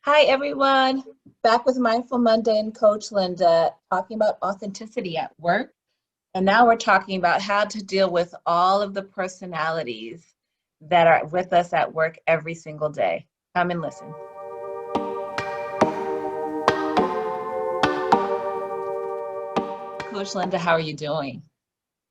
Hi, everyone. Back with Mindful Monday and Coach Linda, talking about authenticity at work. And now we're talking about how to deal with all of the personalities that are with us at work every single day. Come and listen. Coach Linda, how are you doing?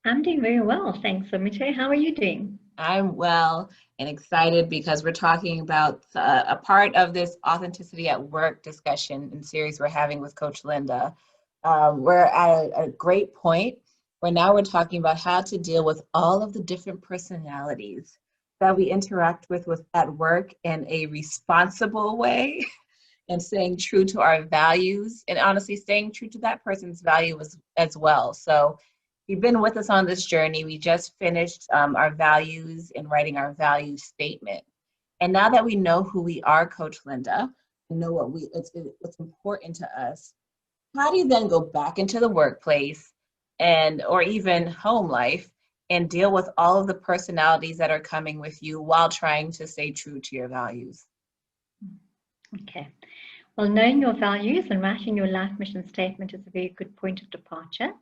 I'm doing very well, thanks, Amite. How are you doing? I'm well and excited because we're talking about a part of this authenticity at work discussion and series we're having with Coach Linda. We're at a great point where now we're talking about how to deal with all of the different personalities that we interact with at work in a responsible way and staying true to our values and honestly staying true to that person's value as well. So you've been with us on this journey. We just finished our values and writing our value statement. And now that we know who we are, Coach Linda, and know what's important to us, how do you then go back into the workplace and or even home life and deal with all of the personalities that are coming with you while trying to stay true to your values? Okay. Well, knowing your values and writing your life mission statement is a very good point of departure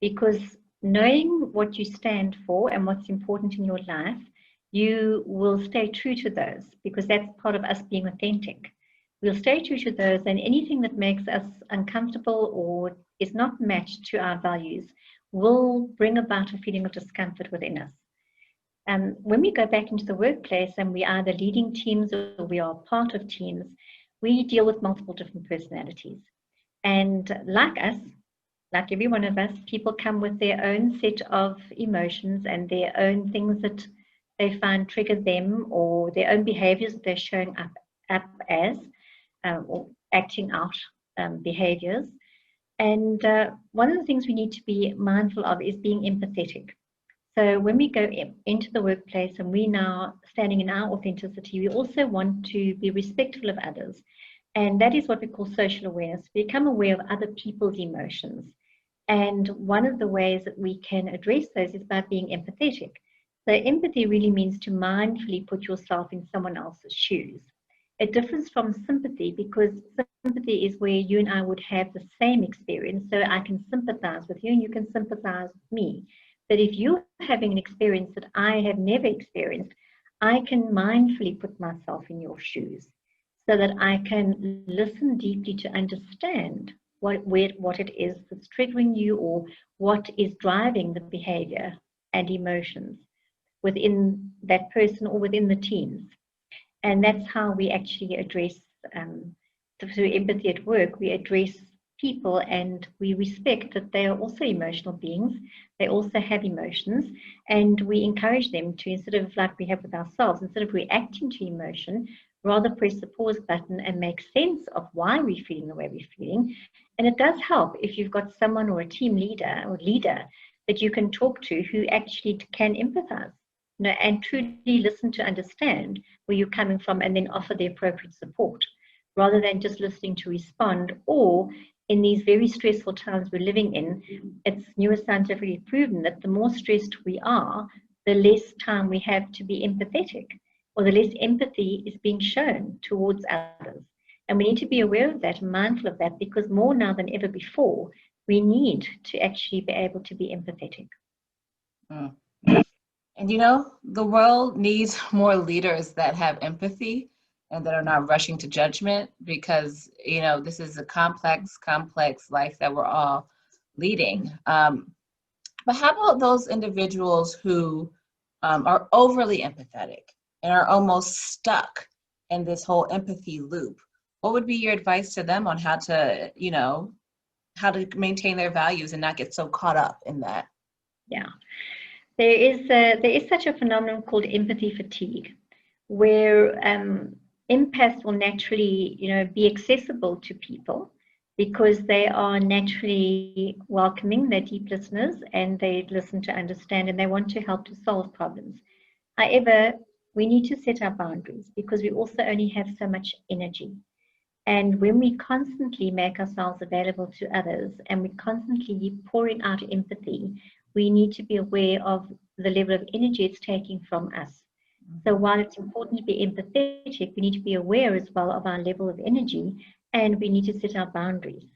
because knowing what you stand for and what's important in your life, you will stay true to those because that's part of us being authentic. We'll stay true to those, and anything that makes us uncomfortable or is not matched to our values will bring about a feeling of discomfort within us. When we go back into the workplace and we are either leading teams or we are part of teams, we deal with multiple different personalities. And like us, like every one of us, people come with their own set of emotions and their own things that they find trigger them or their own behaviors that they're showing up as or acting out behaviors. And one of the things we need to be mindful of is being empathetic. So when we go into the workplace and we now standing in our authenticity, we also want to be respectful of others. And that is what we call social awareness. Become aware of other people's emotions. And one of the ways that we can address those is by being empathetic. So empathy really means to mindfully put yourself in someone else's shoes. It differs from sympathy because sympathy is where you and I would have the same experience. So I can sympathize with you and you can sympathize with me. But if you're having an experience that I have never experienced, I can mindfully put myself in your shoes so that I can listen deeply to understand what it is that's triggering you or what is driving the behavior and emotions within that person or within the teams. And that's how we actually address, through empathy at work, we address people and we respect that they are also emotional beings. They also have emotions, and we encourage them to, instead of like we have with ourselves, instead of reacting to emotion, rather press the pause button and make sense of why we're feeling the way we're feeling. And it does help if you've got someone or a team leader that you can talk to who actually can empathize, and truly listen to understand where you're coming from and then offer the appropriate support rather than just listening to respond. Or in these very stressful times we're living in, it's neuroscientifically proven that the more stressed we are, the less time we have to be empathetic, or the less empathy is being shown towards others. And we need to be aware of that and mindful of that because more now than ever before, we need to actually be able to be empathetic. Mm. And the world needs more leaders that have empathy and that are not rushing to judgment because, this is a complex life that we're all leading. But how about those individuals who are overly empathetic and are almost stuck in this whole empathy loop? What would be your advice to them on how to maintain their values and not get so caught up in that? Yeah. There is such a phenomenon called empathy fatigue, where empaths will naturally, be accessible to people because they are naturally welcoming, they're deep listeners, and they listen to understand, and they want to help to solve problems. However, we need to set our boundaries because we also only have so much energy. And when we constantly make ourselves available to others and we constantly pouring out empathy, we need to be aware of the level of energy it's taking from us. So while it's important to be empathetic, we need to be aware as well of our level of energy, and we need to set our boundaries.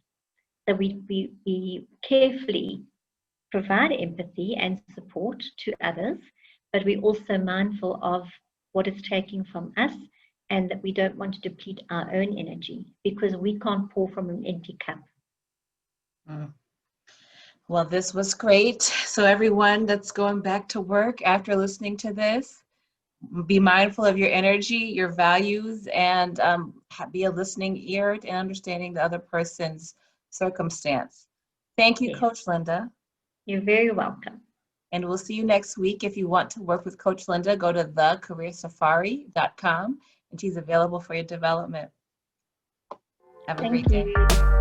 So we carefully provide empathy and support to others, but we're also mindful of what it's taking from us, and that we don't want to deplete our own energy, because we can't pour from an empty cup. Well, this was great. So everyone that's going back to work after listening to this, be mindful of your energy, your values, and be a listening ear and understanding the other person's circumstance. Thank you, Yes. Coach Linda. You're very welcome. And we'll see you next week. If you want to work with Coach Linda, go to thecareersafari.com, and she's available for your development. Have a great day. Thank you.